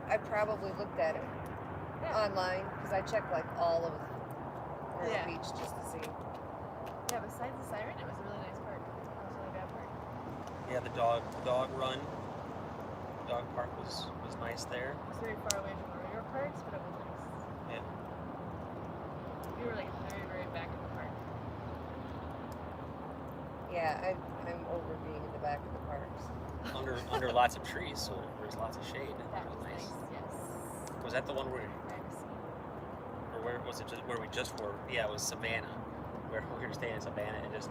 I probably looked at it online because I checked like all of Myrtle Yeah. Beach just to see. Yeah, besides the siren, it was a really nice park. That was a really bad park. Yeah, the dog run. Dog park was nice there. It was very far away from the regular parks, but it was nice. Yeah. We were like very, very back in the park. Yeah, I'm over being in the back of the parks. Under lots of trees, so there's lots of shade. That It was nice, yes. Was that the one where, Privacy. or where was it? Just where we just were? Yeah, it was Savannah, where we were staying in Savannah, and just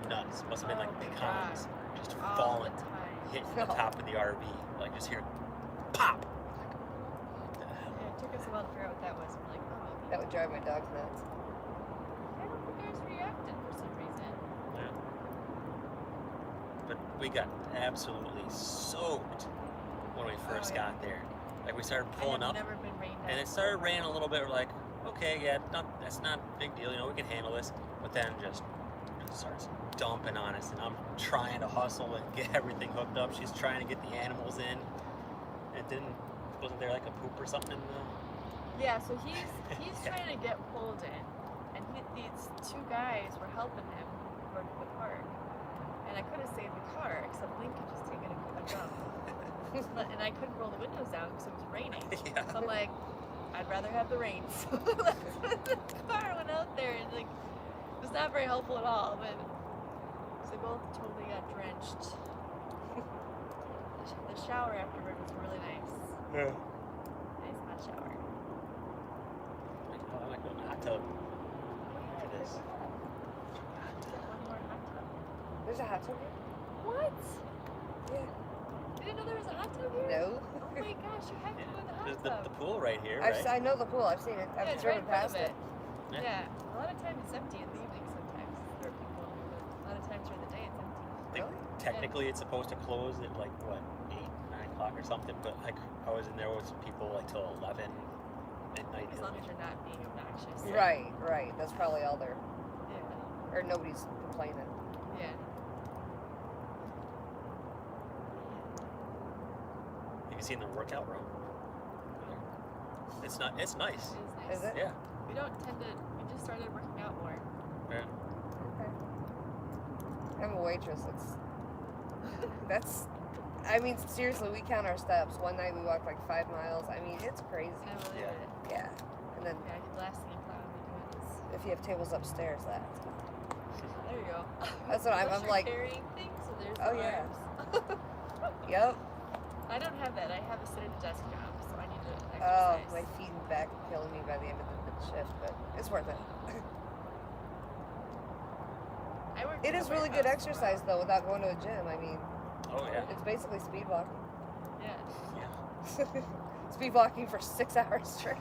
nuts. Must have been like Oh my pecans, just All falling, the time. hitting the top of the RV, like just hear, pop. Yeah, it took us a while to figure out what that was. We're like, oh, That would drive my dogs nuts. I don't think ours reacted for some reason. Yeah. But we got absolutely soaked when we first yeah. got there. Like we started pulling I up, have never been rained on. and it started raining a little bit. We're like, okay, yeah, that's not a big deal, you know, we can handle this. But then just starts dumping on us, and I'm trying to hustle and get everything hooked up. She's trying to get the animals in. Wasn't there like a poop or something in the... Yeah, so he's trying to get pulled in, and these two guys were helping him go to the park. And I could have saved the car, except Link could just take it and go jump. And I couldn't roll the windows down because it was raining. Yeah. So I'm like, I'd rather have the rain. So the car went out there, and like, it was not very helpful at all. But so they both totally got drenched. The shower afterward was really nice. Yeah. Nice hot shower. I like going to the hot tub after this. One more hot tub. There's a hot tub here? What? Yeah. You didn't know there was a hot tub here? No. Oh my gosh, you have to go to the hot There's tub. the pool right here, right? I know the pool. I've seen it. Yeah, I've it's right driven in front past of it. Yeah. Yeah, a lot of times it's empty in the evening sometimes. There are people in there, but a lot of times during the day it's empty. I think Really? technically it's supposed to close at like, what, 8, 9 o'clock or something, but like I was in there with some people like till 11 midnight. As long as you're not being obnoxious. Right. That's probably all there. Yeah. Or nobody's complaining. Yeah. Have you seen the workout room? It's nice. It is nice. Is it? Yeah. We just started working out more. Yeah. Okay. I'm a waitress. That's. I mean, seriously, we count our steps. One night we walked like 5 miles. I mean, it's crazy. I believe Yeah. it. Yeah. And then Yeah, the last thing I'm probably doing is. if you have tables upstairs, that's. There you go. That's what I'm Plus you're like. carrying things, so there's Oh, the yeah. arms. Yep. I don't have that. I have a sit at a desk job, so I need to Oh, exercise. my feet and back killing me by the end of the shift, but it's worth it. I work It in a is really good warehouse, so, exercise though, without going to a gym. I mean, Oh yeah. it's basically speed walking. Yeah. Yeah. Speed walking for 6 hours straight.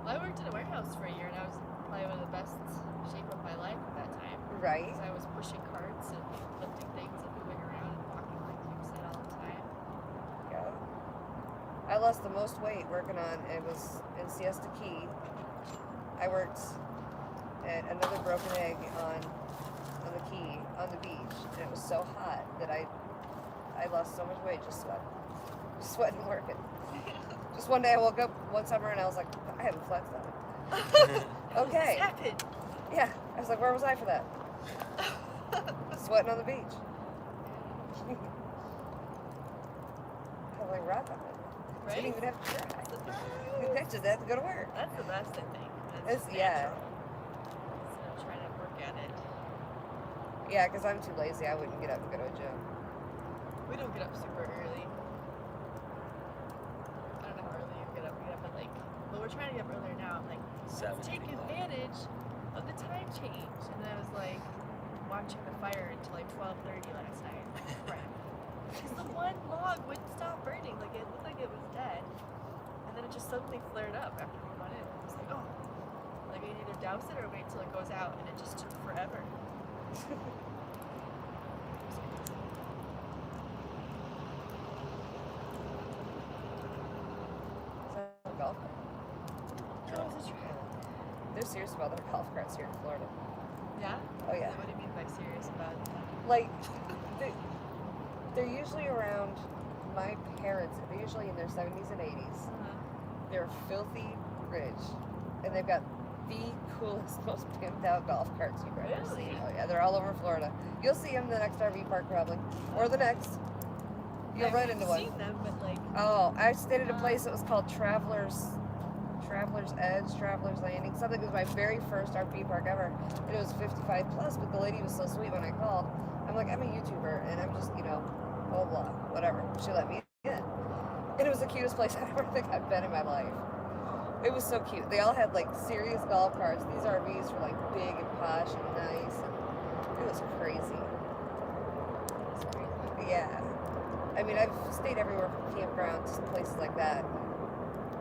Well, I worked in a warehouse for a year, and I was probably one of the best shape of my life at that time. Right. Because I was pushing carts and lifting things and moving around and walking like you said all the time. Yeah. I lost the most weight working on. It was in Siesta Key. I worked at another broken egg on the key on the beach, and it was so hot that I lost so much weight just sweating and working. Just one day I woke up one summer and I was like, I haven't flexed that. Okay. This happened. Yeah. I was like, where was I for that? Sweating on the beach. I was like, rock on it. Right? Didn't even have to try. Surprise. I just had to go to work. That's the best, I think. That's It's, yeah. natural. Instead of trying to work at it. Yeah, because I'm too lazy. I wouldn't get up and go to a gym. We don't get up super early. I don't know how early you get up. We get up at like, well, we're trying to get up earlier now. I'm like, 7, let's 8 take o'clock. advantage of the time change. And then I was like, watching the fire until like 12:30 last night. Crap. Because the one log wouldn't stop burning. Like, it looked like it was dead. And then it just suddenly flared up after we went in. I was like, oh. Like, I either douse it or wait till it goes out. And it just took forever. It's a golf cart. That was a trip. They're serious about their golf carts here in Florida. Yeah? Oh, yeah. What do you mean by serious about it? Like, they're usually around my parents. They're usually in their 70s and 80s. They're filthy rich. And they've got the coolest, most pimped out golf carts you've ever Really? seen. Oh, yeah. They're all over Florida. You'll see them in the next RV park probably. Or the next. You'll run into one. I've seen them, but like, Oh, I stayed at a place that was called Traveler's Edge, Traveler's Landing. Something that was my very first RV park ever. And it was 55 plus, but the lady was so sweet when I called. I'm like, I'm a YouTuber, and I'm just, blah, blah, whatever. She let me in. And it was the cutest place I ever think I've been in my life. It was so cute. They all had, like, serious golf carts. These RVs were, like, big and posh and nice. And it was crazy. it's crazy. Yeah. I mean, I've stayed everywhere from campgrounds to places like that.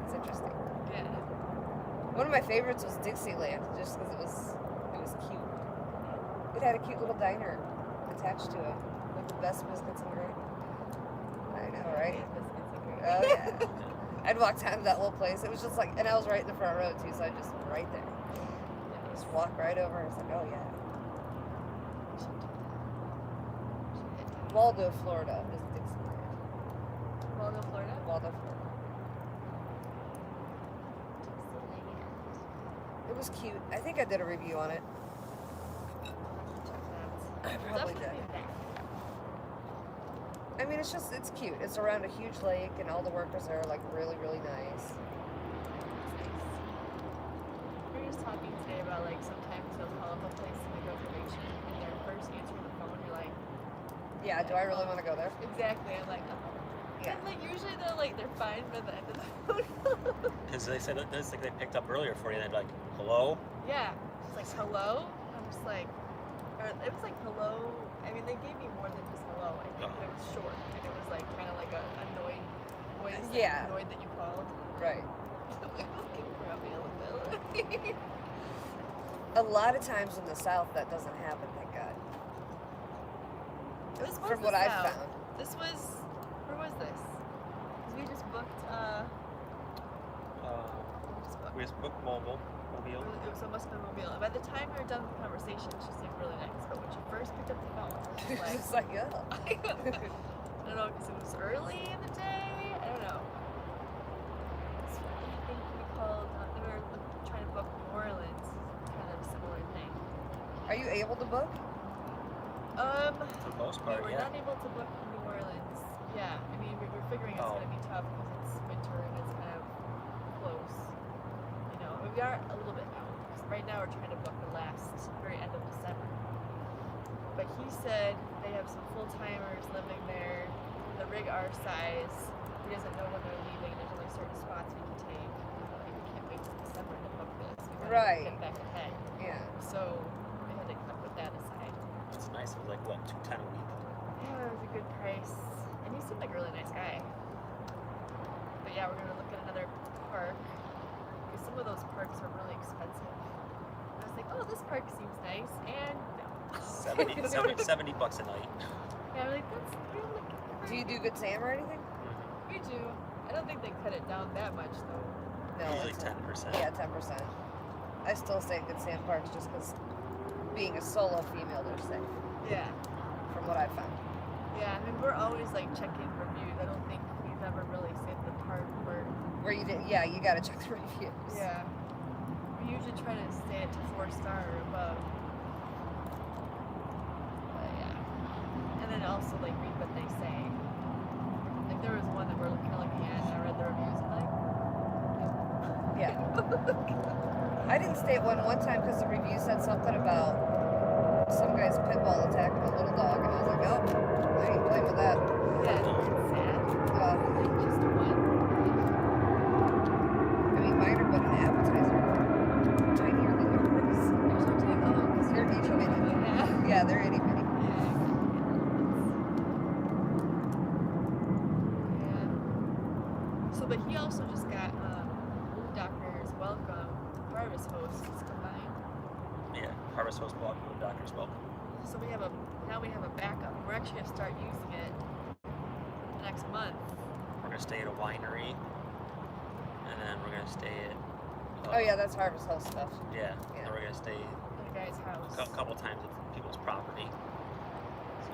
It's interesting. Yeah. One of my favorites was Dixieland, just because it was cute. It had a cute little diner attached to it with the best biscuits and gravy. I know, right? Yeah, biscuits and gravy. Oh yeah. I'd walk down to that little place. It was just like, and I was right in the front row too, so I just right there. Just walk right over. It's like, oh yeah. Waldo, Florida is Dixieland. Waldo, Florida? Waldo, Florida. It was cute. I think I did a review on it. I probably did. I mean, it's cute. It's around a huge lake, and all the workers are like really, really nice. We were just talking today about like sometimes they'll call up a place to make a reservation, and their first answer on the phone, you're like, Yeah, do I really want to go there? exactly. I'm like, Yeah. and like usually they're fine by the end of the phone. Because they said that this thing they picked up earlier for you, and they're like, hello? Yeah, she's like, hello? I'm just like, or it was like, hello. I mean, they gave me more than just hello. I think it was short, and it was like kind of like a annoyed voice. Like, Yeah. annoyed that you called. Right. Looking for availability. A lot of times in the South, that doesn't happen, thank God. This was From the what I've South. found. This was, where was this? 'Cause we just booked, We just booked mobile. it was almost been Mobile. And by the time we were done with the conversation, she seemed really nice. But when she first picked up the phone, she was like, It's like, oh. I don't know, because it was early in the day. I don't know. I think we called, we were trying to book New Orleans. Kind of a similar thing. Are you able to book? For the most We part, were yeah. not able to book New Orleans. Yeah, I mean, we were figuring it's Oh. going to be tough because it's winter and it's kind of close. You know, we are a little bit now. Because right now we're trying to book the very end of December. But he said they have some full-timers living there. The rig our size. He doesn't know when they're leaving. There's only certain spots we can take. Like, we can't wait till December to book this. We gotta Right. get back ahead. Yeah. So we had to kind of put that aside. It's nice. It was like, what, $210 a week? Yeah, it was a good price. And he seemed like a really nice guy. But yeah, we're gonna look at another park. Because some of those parks are really expensive. I was like, oh, this park seems nice. And no. 70 bucks a night. Yeah, we're like, we're looking for Do you do Good Sam or anything? We do. I don't think they cut it down that much though. No. Usually it's 10%. Yeah, 10%. I still say Good Sam Parks just because being a solo female, they're safe, Yeah. from what I've found. Yeah, I mean, we're always like checking reviews. I don't think we've ever really stayed at the park where. You gotta check the reviews. Yeah. We usually try to stay at 4-star or above. But yeah. And then also like read what they say. Like there was one that we're kind of looking at and I read the reviews and like. Yeah. I didn't stay at one time because the review said something about some guy's pit bull attacking a little dog, and I was like, oh, I ain't playing with that. Yeah, it's sad. Like just one. I mean, mine are but an appetizer. Tinier than yours. There's no time. Oh, because They're itty bitty. Yeah. Yeah, they're itty bitty. Yeah. So, but he also just got Doctor's Welcome Harvest Hosts combined. Yeah, Harvest Host Welcome and Doctor's Welcome. So we have a backup. We're actually gonna start using it next month. We're going to stay at a winery, and then we're going to stay at... Oh yeah, that's Harvest House stuff. Yeah, Yeah. and we're going to stay At the guy's house. a couple times at people's property.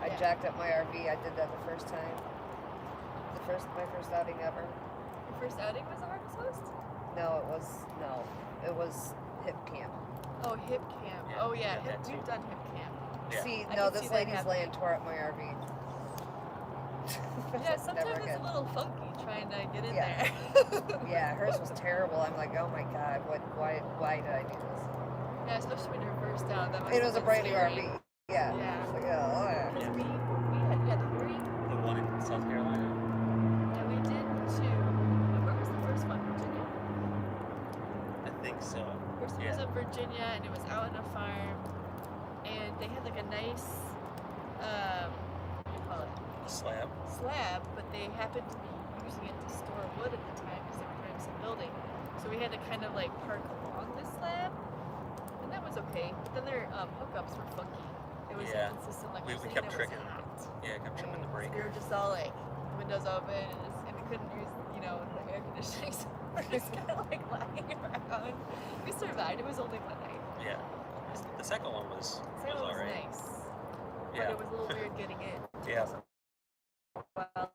I Yeah. jacked up my RV. I did that the first time. My first outing ever. Your first outing was a Harvest Host? No, it was hip camp. Oh, Hip Camp. Yeah, Oh yeah, we did that we've too. done Hip Camp. Yeah. See, I no, can this see that lady's happening. land tore up my RV. Yeah, sometimes Never it's good. a little funky trying to get in Yeah. there. Yeah, hers was terrible. I'm like, oh my god, why did I do this? Yeah, especially when you're first out. That It was a brand new scary. RV. Yeah. Yeah. It's like, oh, yeah. Because we had the hearing. The one in South Carolina. Yeah, we did two. Where was the first one? Virginia? I think so. First one Yeah. was in Virginia, and it was out on a farm. And they had like a nice, what do you call it? Slab. Slab, but they happened to be using it to store wood at the time because they were doing some building. So we had to kind of like park along this slab. And that was okay. But then their hookups were funky. It was Yeah. inconsistent We electricity. kept and it triggering. was hot. Yeah, I kept trimming the So we breaker. were just all like, windows open and just in the couldn't use, you know, the air conditioning, so we're just kind of like lying around. We survived. It was only one night. Yeah. The second one was So it was alright. nice. Yeah. But it was a little weird getting in. Yeah. Well,